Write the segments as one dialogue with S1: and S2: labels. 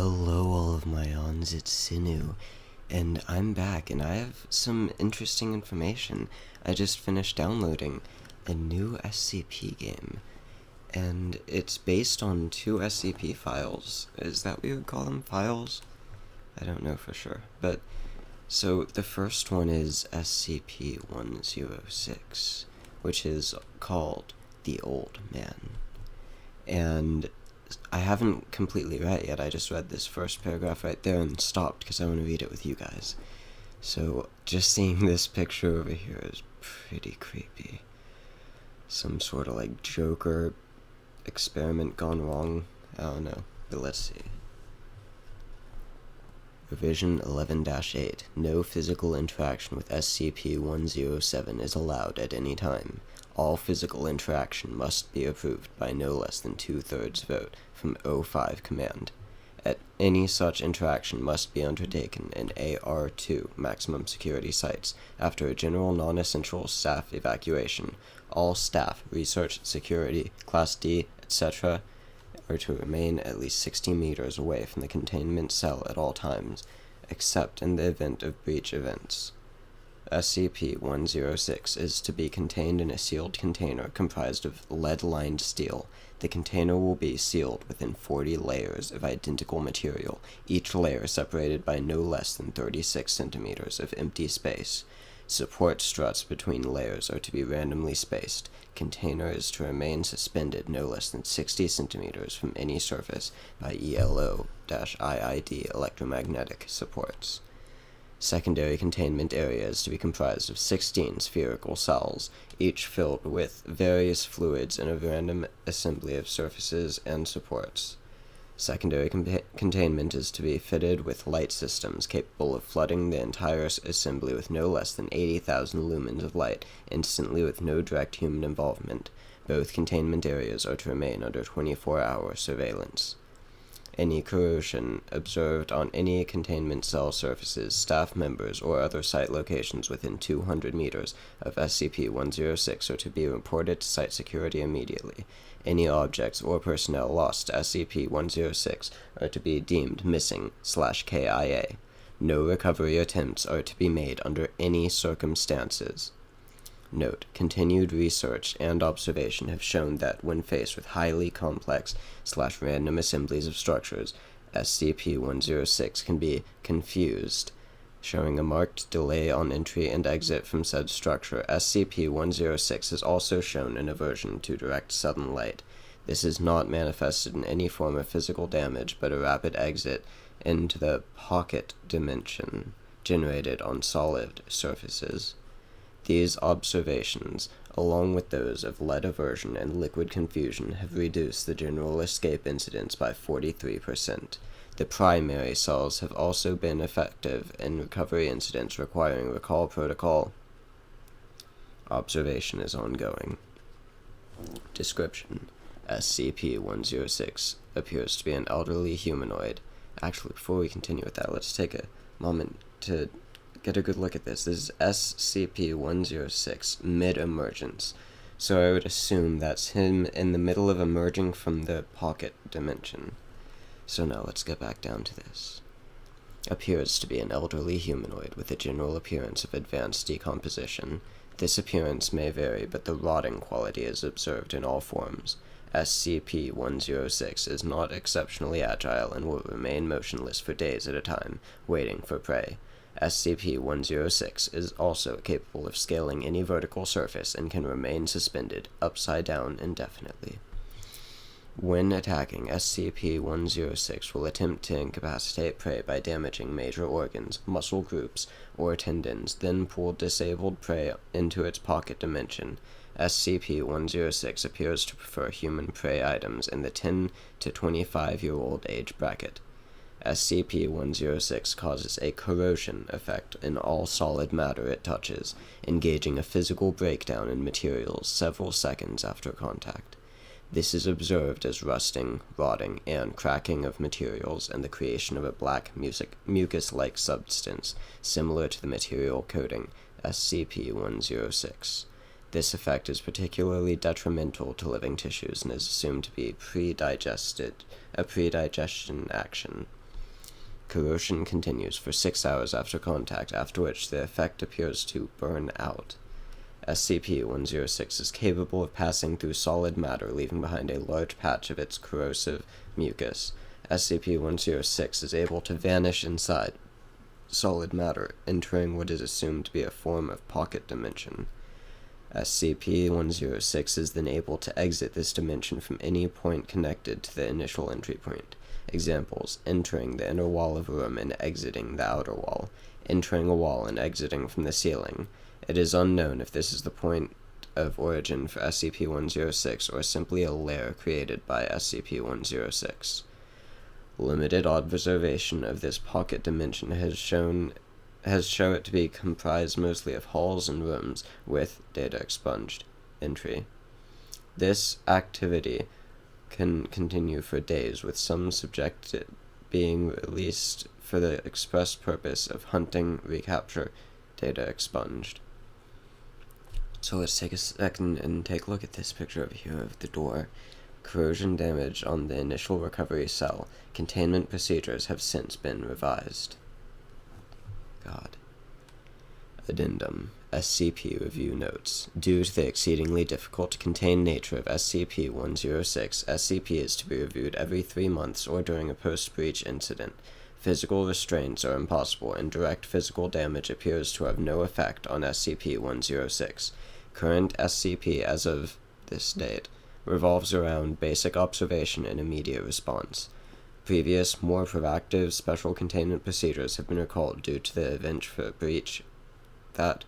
S1: Hello all of my ons, it's Sinu, and I'm back, and I have some interesting information. I just finished downloading a new SCP game, and it's based on two SCP files. Is that what you would call them, files? I don't know for sure, but, so the first one is SCP-106, which is called The Old Man, and I haven't completely read it yet. I just read this first paragraph right there and stopped because I want to read it with you guys. So, just seeing this picture over here is pretty creepy. Some sort of like Joker experiment gone wrong. I don't know, but let's see. Revision 11-8. No physical interaction with SCP-107 is allowed at any time. All physical interaction must be approved by no less than 2/3 vote from O5 Command. Any such interaction must be undertaken in AR2 maximum security sites after a general non-essential staff evacuation. All staff, research, security, Class D, etc. are to remain at least 60 meters away from the containment cell at all times, except in the event of breach events. SCP-106 is to be contained in a sealed container comprised of lead-lined steel. The container will be sealed within 40 layers of identical material, each layer separated by no less than 36 centimeters of empty space. Support struts between layers are to be randomly spaced. Container is to remain suspended no less than 60 centimeters from any surface by ELO-IID electromagnetic supports. Secondary containment area is to be comprised of 16 spherical cells, each filled with various fluids in a random assembly of surfaces and supports. Secondary containment is to be fitted with light systems capable of flooding the entire assembly with no less than 80,000 lumens of light, instantly with no direct human involvement. Both containment areas are to remain under 24-hour surveillance. Any corrosion observed on any containment cell surfaces, staff members, or other site locations within 200 meters of SCP-106 are to be reported to site security immediately. Any objects or personnel lost to SCP-106 are to be deemed missing/KIA. No recovery attempts are to be made under any circumstances. Note: continued research and observation have shown that when faced with highly complex/random assemblies of structures, SCP-106 can be confused, showing a marked delay on entry and exit from said structure. SCP-106 is also shown an aversion to direct sudden light. This is not manifested in any form of physical damage, but a rapid exit into the pocket dimension generated on solid surfaces. These observations, along with those of lead aversion and liquid confusion, have reduced the general escape incidence by 43%. The primary cells have also been effective in recovery incidents requiring recall protocol. Observation is ongoing. Description: SCP-106 appears to be an elderly humanoid. Actually, before we continue with that, let's take a moment to get a good look at this. This is SCP-106 mid-emergence, so I would assume that's him in the middle of emerging from the pocket dimension. So now let's get back down to this. Appears to be an elderly humanoid with a general appearance of advanced decomposition. This appearance may vary, but the rotting quality is observed in all forms. SCP-106 is not exceptionally agile and will remain motionless for days at a time, waiting for prey. SCP-106 is also capable of scaling any vertical surface and can remain suspended upside down indefinitely. When attacking, SCP-106 will attempt to incapacitate prey by damaging major organs, muscle groups, or tendons, then pull disabled prey into its pocket dimension. SCP-106 appears to prefer human prey items in the 10 to 25-year-old age bracket. SCP-106 causes a corrosion effect in all solid matter it touches, engaging a physical breakdown in materials several seconds after contact. This is observed as rusting, rotting, and cracking of materials and the creation of a black mucus-like substance similar to the material coating SCP-106. This effect is particularly detrimental to living tissues and is assumed to be a predigestion action. Corrosion continues for 6 hours after contact, after which the effect appears to burn out. SCP-106 is capable of passing through solid matter, leaving behind a large patch of its corrosive mucus. SCP-106 is able to vanish inside solid matter, entering what is assumed to be a form of pocket dimension. SCP-106 is then able to exit this dimension from any point connected to the initial entry point. Examples: entering the inner wall of a room and exiting the outer wall, entering a wall and exiting from the ceiling. It is unknown if this is the point of origin for SCP-106 or simply a lair created by SCP-106. Limited observation of this pocket dimension has shown it to be comprised mostly of halls and rooms with data expunged. Entry. This activity can continue for days, with some subject being released for the express purpose of hunting, recapture, data expunged. So let's take a second and take a look at this picture over here of the door. Corrosion damage on the initial recovery cell. Containment procedures have since been revised. God. Addendum. SCP Review Notes. Due to the exceedingly difficult to contain nature of SCP-106, SCP is to be reviewed every 3 months or during a post-breach incident. Physical restraints are impossible, and direct physical damage appears to have no effect on SCP-106. Current SCP as of this date revolves around basic observation and immediate response. Previous, more proactive special containment procedures have been recalled due to the event for breach that.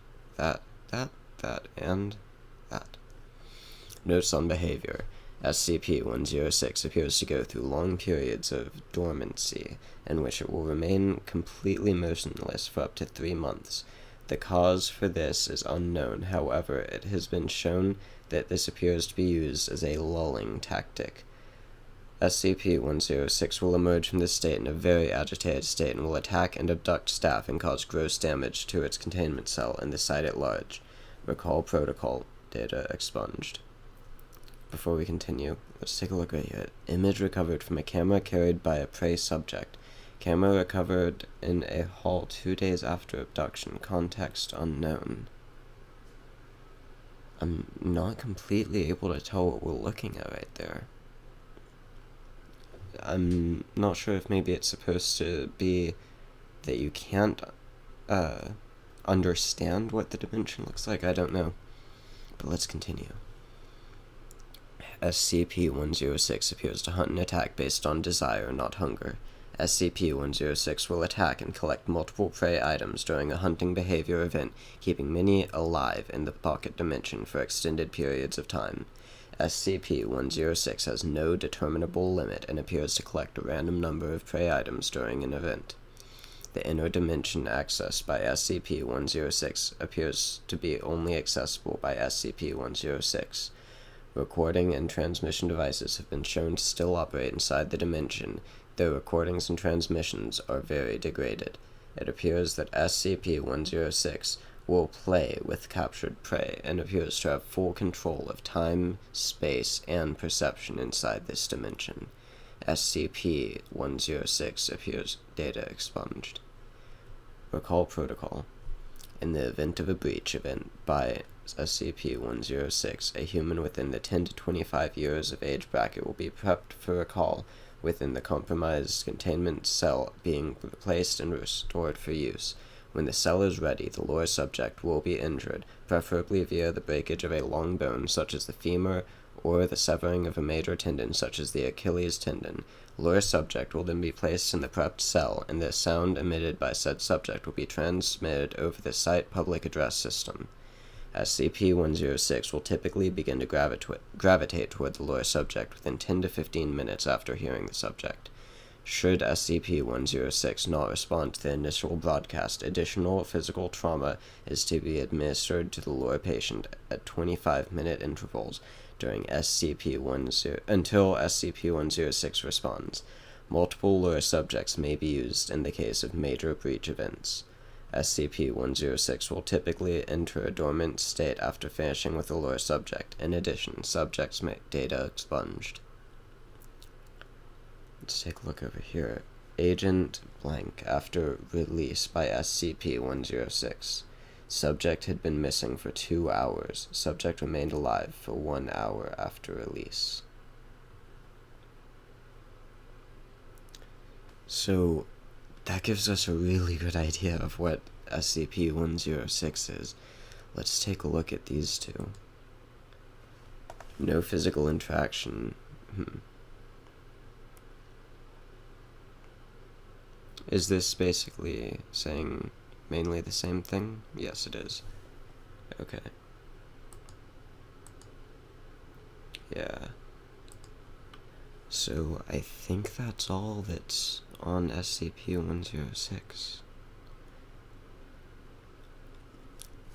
S1: Notes on behavior. SCP-106 appears to go through long periods of dormancy, in which it will remain completely motionless for up to 3 months. The cause for this is unknown, however, it has been shown that this appears to be used as a lulling tactic. SCP-106 will emerge from this state in a very agitated state and will attack and abduct staff and cause gross damage to its containment cell and the site at large. Recall protocol. Data expunged. Before we continue, let's take a look right here. Image recovered from a camera carried by a prey subject. Camera recovered in a hall 2 days after abduction. Context unknown. I'm not completely able to tell what we're looking at right there. I'm not sure if maybe it's supposed to be that you can't understand what the dimension looks like. I don't know. But let's continue. SCP-106 appears to hunt and attack based on desire, not hunger. SCP-106 will attack and collect multiple prey items during a hunting behavior event, keeping many alive in the pocket dimension for extended periods of time. SCP-106 has no determinable limit and appears to collect a random number of prey items during an event. The inner dimension accessed by SCP-106 appears to be only accessible by SCP-106. Recording and transmission devices have been shown to still operate inside the dimension, though recordings and transmissions are very degraded. It appears that SCP-106 will play with captured prey and appears to have full control of time, space, and perception inside this dimension. SCP-106 appears data expunged. Recall protocol. In the event of a breach event by SCP-106, a human within the 10 to 25 years of age bracket will be prepped for recall within the compromised containment cell being replaced and restored for use. When the cell is ready, the lower subject will be injured, preferably via the breakage of a long bone such as the femur or the severing of a major tendon such as the Achilles tendon. Lower subject will then be placed in the prepped cell, and the sound emitted by said subject will be transmitted over the site public address system. SCP-106 will typically begin to gravitate toward the lower subject within 10 to 15 minutes after hearing the subject. Should SCP-106 not respond to the initial broadcast, additional physical trauma is to be administered to the lower patient at 25-minute intervals until SCP-106 responds. Multiple lower subjects may be used in the case of major breach events. SCP-106 will typically enter a dormant state after finishing with the lower subject. In addition, subjects may data expunged. Let's take a look over here. Agent blank after release by SCP-106. Subject had been missing for 2 hours. Subject remained alive for 1 hour after release. So, that gives us a really good idea of what SCP-106 is. Let's take a look at these two. No physical interaction. Is this basically saying mainly the same thing? Yes, it is. Okay. Yeah. So, I think that's all that's on SCP-106.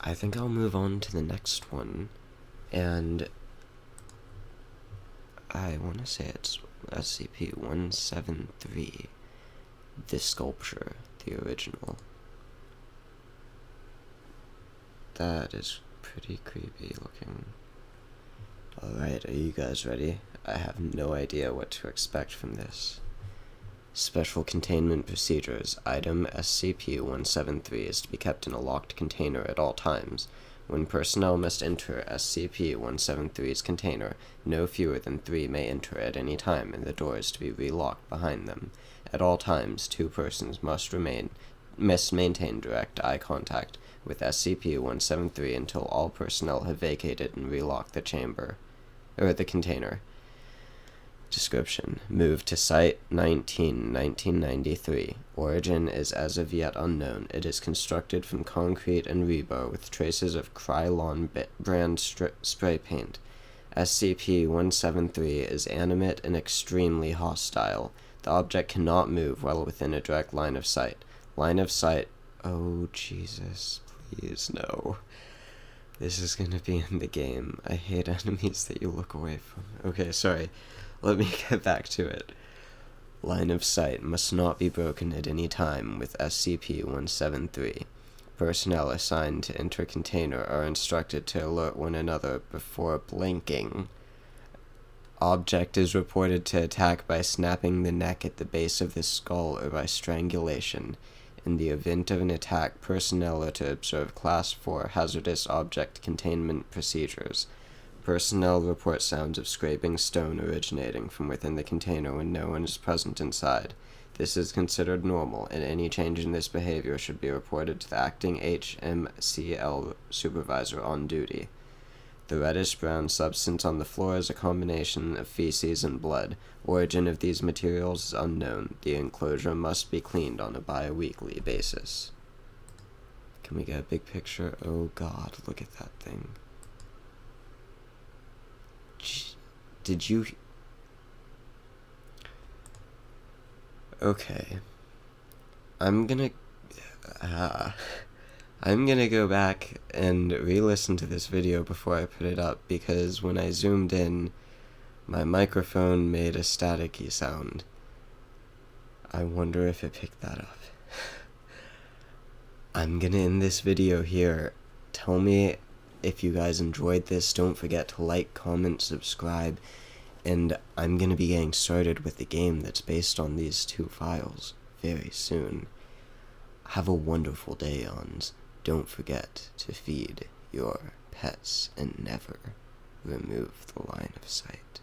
S1: I think I'll move on to the next one, and I want to say it's SCP-173, the sculpture, the original. That is pretty creepy looking. Alright, are you guys ready? I have no idea what to expect from this. Special Containment Procedures. Item SCP-173 is to be kept in a locked container at all times. When personnel must enter SCP-173's container, no fewer than 3 may enter at any time, and the door is to be relocked behind them. At all times, 2 persons must maintain direct eye contact with SCP-173 until all personnel have vacated and relocked the container. Description. Moved to Site 19, 1993. Origin is as of yet unknown. It is constructed from concrete and rebar with traces of Krylon brand spray paint. SCP-173 is animate and extremely hostile. The object cannot move while within a direct line of sight. Line of sight. Oh, Jesus. Please, no. This is gonna be in the game. I hate enemies that you look away from. Okay, sorry. Let me get back to it. Line of sight must not be broken at any time with SCP-173. Personnel assigned to enter container are instructed to alert one another before blinking. Object is reported to attack by snapping the neck at the base of the skull or by strangulation. In the event of an attack, personnel are to observe Class 4 hazardous object containment procedures. Personnel report sounds of scraping stone originating from within the container when no one is present inside. This is considered normal, and any change in this behavior should be reported to the acting HMCL supervisor on duty. The reddish-brown substance on the floor is a combination of feces and blood. Origin of these materials is unknown. The enclosure must be cleaned on a bi-weekly basis. Can we get a big picture? Oh god, look at that thing. Did you... Okay. I'm gonna go back and re-listen to this video before I put it up, because when I zoomed in, my microphone made a staticky sound. I wonder if it picked that up. I'm gonna end this video here. Tell me if you guys enjoyed this. Don't forget to like, comment, subscribe, and I'm gonna be getting started with the game that's based on these 2 files very soon. Have a wonderful day, Ons. Don't forget to feed your pets and never remove the line of sight.